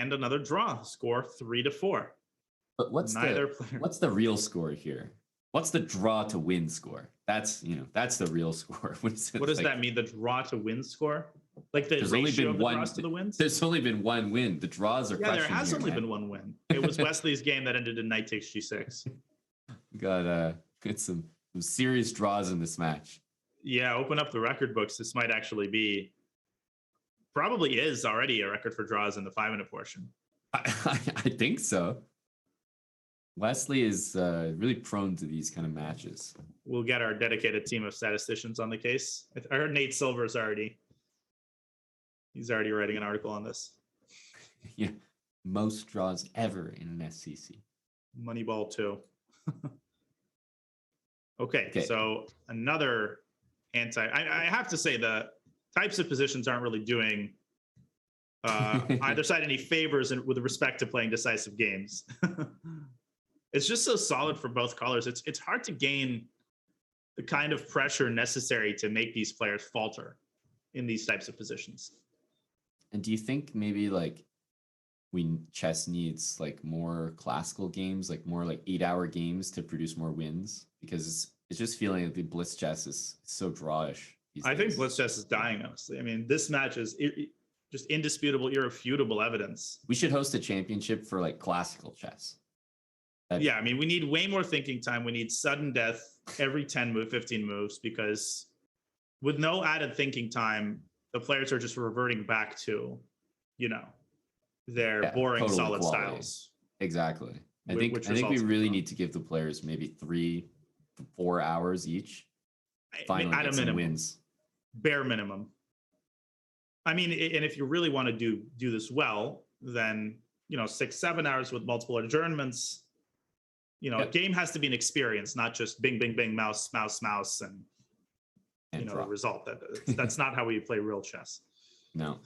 And another draw, score 3-4. But what's the real score here? What's the draw to win score? That's the real score. What does that mean? The draw to win score? Like the there's ratio only been of the one draws to the wins? There's only been one win. The draws are there has only been one win. It was Wesley's game that ended in knight takes g6. Got some serious draws in this match. Yeah, open up the record books. This might actually be, probably is already a record for draws in the 5-minute portion. I think so. Wesley is really prone to these kind of matches. We'll get our dedicated team of statisticians on the case. I heard Nate Silver's he's already writing an article on this. Yeah, most draws ever in an SCC. Moneyball 2. Okay, so another I have to say the types of positions aren't really doing either side any favors with respect to playing decisive games. It's just so solid for both colors. It's hard to gain the kind of pressure necessary to make these players falter in these types of positions. And do you think maybe like chess needs like more classical games, like more like 8-hour games to produce more wins? Because it's just feeling like the blitz chess is so drawish. I think blitz chess is dying, honestly. I mean, this match is just indisputable, irrefutable evidence. We should host a championship for like classical chess. Yeah, I mean, we need way more thinking time. We need sudden death every 15 moves, because with no added thinking time, the players are just reverting back to, their boring solid quality. Styles. Exactly. I think we really need to give the players maybe 3-4 hours each. Finally at get a minimum, some wins. Bare minimum. I mean, and if you really want to do this well, then 6-7 hours with multiple adjournments. A game has to be an experience, not just bing, bing, bing, mouse, mouse, mouse, and the result. That's not how we play real chess. No.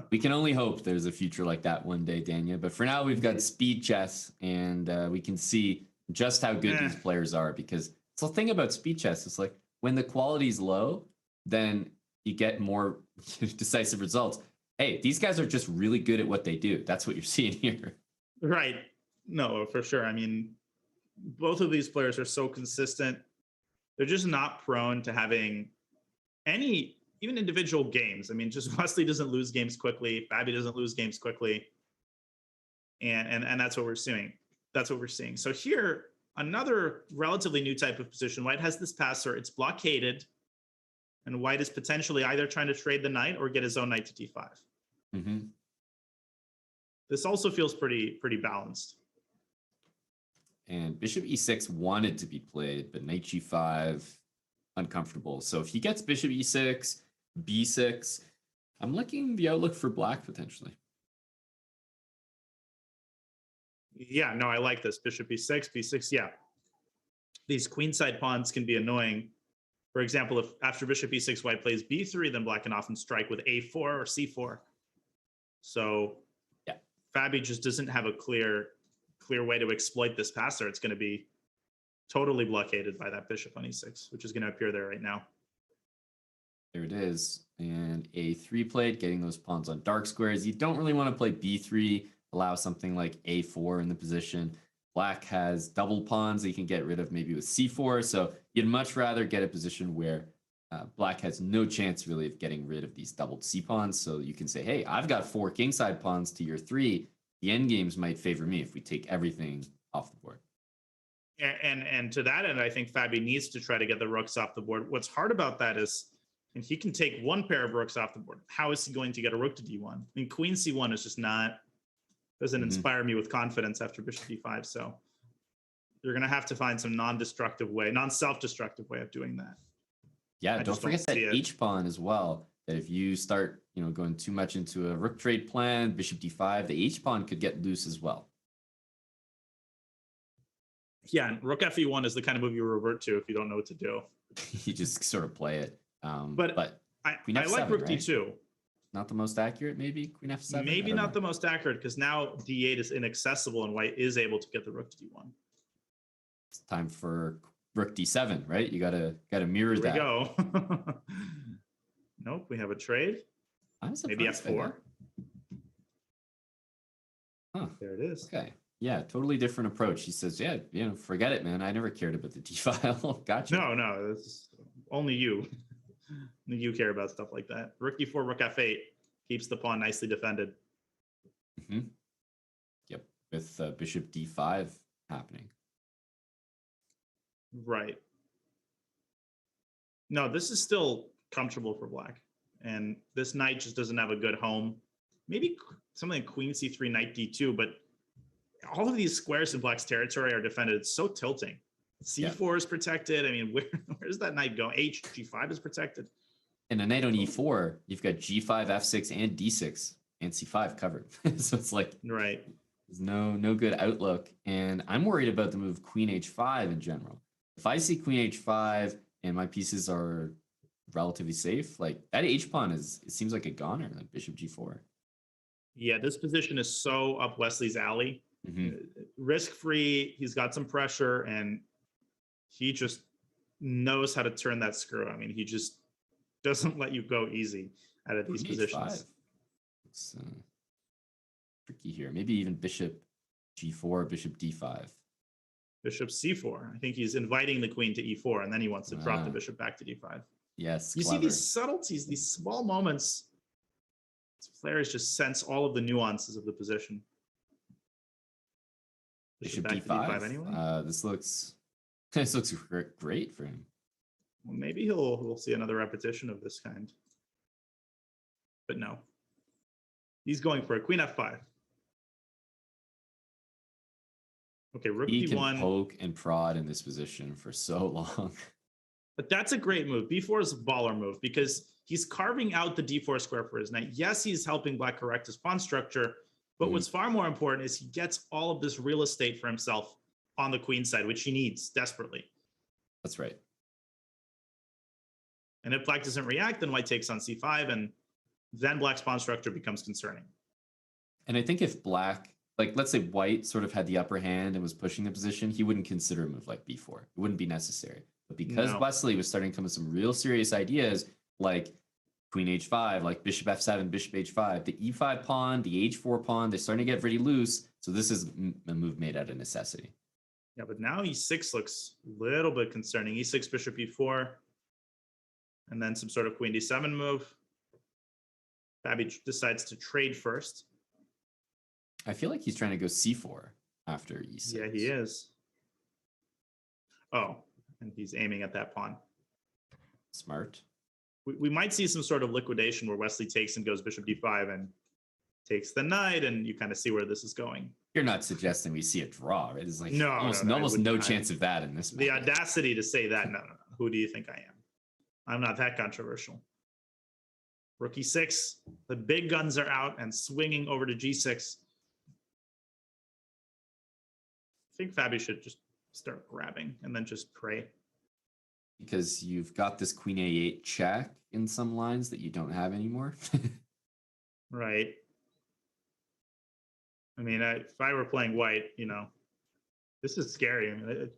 We can only hope there's a future like that one day, Dania. But for now, we've got speed chess, and we can see just how good these players are. Because the thing about speed chess is like when the quality's low, then you get more decisive results. Hey, these guys are just really good at what they do. That's what you're seeing here. Right. No, for sure. I mean, both of these players are so consistent. They're just not prone to having any, even individual games. I mean, just Wesley doesn't lose games quickly. Fabi doesn't lose games quickly. And that's what we're seeing. That's what we're seeing. So here, another relatively new type of position. White has this passer. It's blockaded. And White is potentially either trying to trade the knight or get his own knight to d5. Mm-hmm. This also feels pretty balanced. And bishop e6 wanted to be played, but knight g5, uncomfortable. So if he gets bishop e6, b6, I'm liking the outlook for black potentially. Yeah, no, I like this. Bishop e6, b6, yeah. These queenside pawns can be annoying. For example, if after bishop e6, White plays b3, then Black can often strike with a4 or c4. So yeah, Fabi just doesn't have a clear way to exploit this passer. It's going to be totally blockaded by that bishop on e6, which is going to appear there right now. There it is. And a3 played, getting those pawns on dark squares. You don't really want to play b3, allow something like a4 in the position. Black has double pawns that you can get rid of maybe with c4. So you'd much rather get a position where Black has no chance really of getting rid of these doubled c-pawns. So you can say, hey, I've got 4 kingside pawns to your 3. The endgames might favor me if we take everything off the board. And to that end, I think Fabi needs to try to get the rooks off the board. What's hard about that is, and he can take one pair of rooks off the board. How is he going to get a rook to d1? I mean, queen c1 is just doesn't inspire me with confidence after bishop d5. So you're going to have to find some non-self-destructive way of doing that. Yeah, don't forget that h-pawn as well. That if you start, going too much into a rook trade plan, bishop d5, the h-pawn could get loose as well. Yeah, and rook fe1 is the kind of move you revert to if you don't know what to do. You just sort of play it. But I like rook d2. Not the most accurate, maybe? Queen f7? Maybe not the most accurate, because now d8 is inaccessible and White is able to get the rook to d1. It's time for rook d7, right? You gotta mirror that. Here we go. Nope, we have a trade. Maybe f4. Huh. There it is. Okay. Yeah, totally different approach. He says, yeah, forget it, man. I never cared about the D file. Gotcha. No, it's only you. Only you care about stuff like that. Rook e4, rook f8 keeps the pawn nicely defended. Mm-hmm. Yep, with bishop d5 happening. Right. No, this is still comfortable for black. And this knight just doesn't have a good home. Maybe something like queen c3, knight d2, but all of these squares in black's territory are defended. It's so tilting. c4 is protected. I mean, where's that knight going? g5 is protected. And a knight on e4, you've got g5, f6, and d6, and c5 covered. So it's like, right. There's no good outlook. And I'm worried about the move queen h5 in general. If I see queen h5 and my pieces are relatively safe, like that h-pawn it seems like a goner, like bishop g4. Yeah, this position is so up Wesley's alley. Mm-hmm. Risk-free, he's got some pressure, and he just knows how to turn that screw. I mean, he just doesn't let you go easy out of these positions. It's tricky here. Maybe even bishop g4, bishop d5. Bishop c4. I think he's inviting the queen to e4, and then he wants to drop the bishop back to d5. Yes, you see these subtleties, these small moments. Players just sense all of the nuances of the position. Bishop d5 anyway. This looks great for him. Well, maybe we'll see another repetition of this kind. But no. He's going for a queen f5. Okay, rook he d1. Can poke and prod in this position for so long. But that's a great move. b4 is a baller move because he's carving out the d4 square for his knight. Yes, he's helping black correct his pawn structure, but what's far more important is he gets all of this real estate for himself on the queen side, which he needs desperately. That's right. And if black doesn't react, then white takes on c5, and then black's pawn structure becomes concerning. And I think if black, like let's say white sort of had the upper hand and was pushing the position, he wouldn't consider a move like b4. It wouldn't be necessary. But because Wesley was starting to come with some real serious ideas, like queen h5, like bishop f7, bishop h5, the e5 pawn, the h4 pawn, they're starting to get pretty loose. So this is a move made out of necessity. Yeah, but now e6 looks a little bit concerning. e6, bishop e4, and then some sort of queen d7 move. Fabi decides to trade first. I feel like he's trying to go c4 after e6. Yeah, he is. Oh, and he's aiming at that pawn. Smart. We might see some sort of liquidation where Wesley takes and goes bishop d5 and takes the knight, and you kind of see where this is going. You're not suggesting we see a draw, right? It's like almost no chance of that in this. The audacity to say that, no. Who do you think I am? I'm not that controversial. Rook e6, the big guns are out and swinging over to g6. I think Fabi should just start grabbing and then just pray. Because you've got this queen a8 check in some lines that you don't have anymore. Right. I mean, if I were playing white, this is scary. I mean, a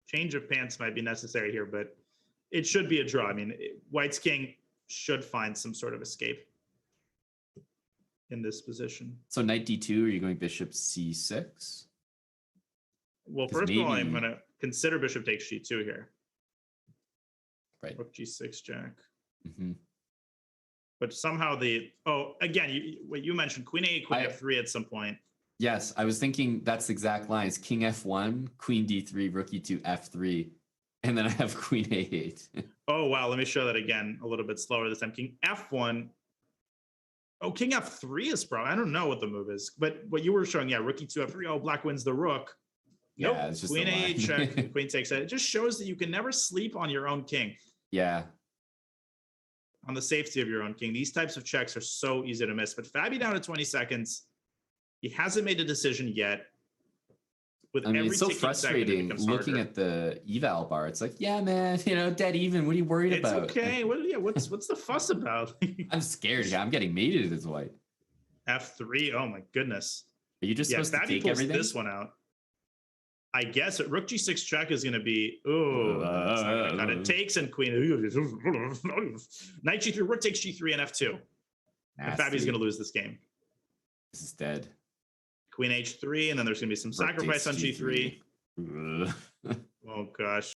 change of pants might be necessary here, but it should be a draw. I mean, white's king should find some sort of escape in this position. So knight d2, are you going bishop c6? Well, first of all, I'm going to consider bishop takes g2 here. Right. Rook g6 jack. Mm-hmm. But somehow again, what you mentioned, queen a8, queen f3 at some point. Yes, I was thinking that's the exact line. It's king f1, queen d3, rook e2, f3, and then I have queen a8. Oh, wow. Let me show that again a little bit slower this time. King f1. Oh, king f3 is probably, I don't know what the move is, but what you were showing, rook e2, f3. Oh, black wins the rook. Nope. Yeah, it's just queen a8 check, queen takes it. It just shows that you can never sleep on your own king. Yeah. On the safety of your own king. These types of checks are so easy to miss. But Fabi down to 20 seconds. He hasn't made a decision yet. It's so frustrating looking at the eval bar. It's like, yeah, man, dead even. What are you worried about? It's okay. What's the fuss about? I'm scared. Yeah, I'm getting mated as white. F3. Oh my goodness. Are you just supposed to take everything? This one out. I guess rook g6 check is going to be it takes and queen knight g3, rook takes g3 and f2. And Fabi's going to lose this game. This is dead. queen h3, and then there's going to be some Rook sacrifice takes on g3. Ugh. Oh gosh.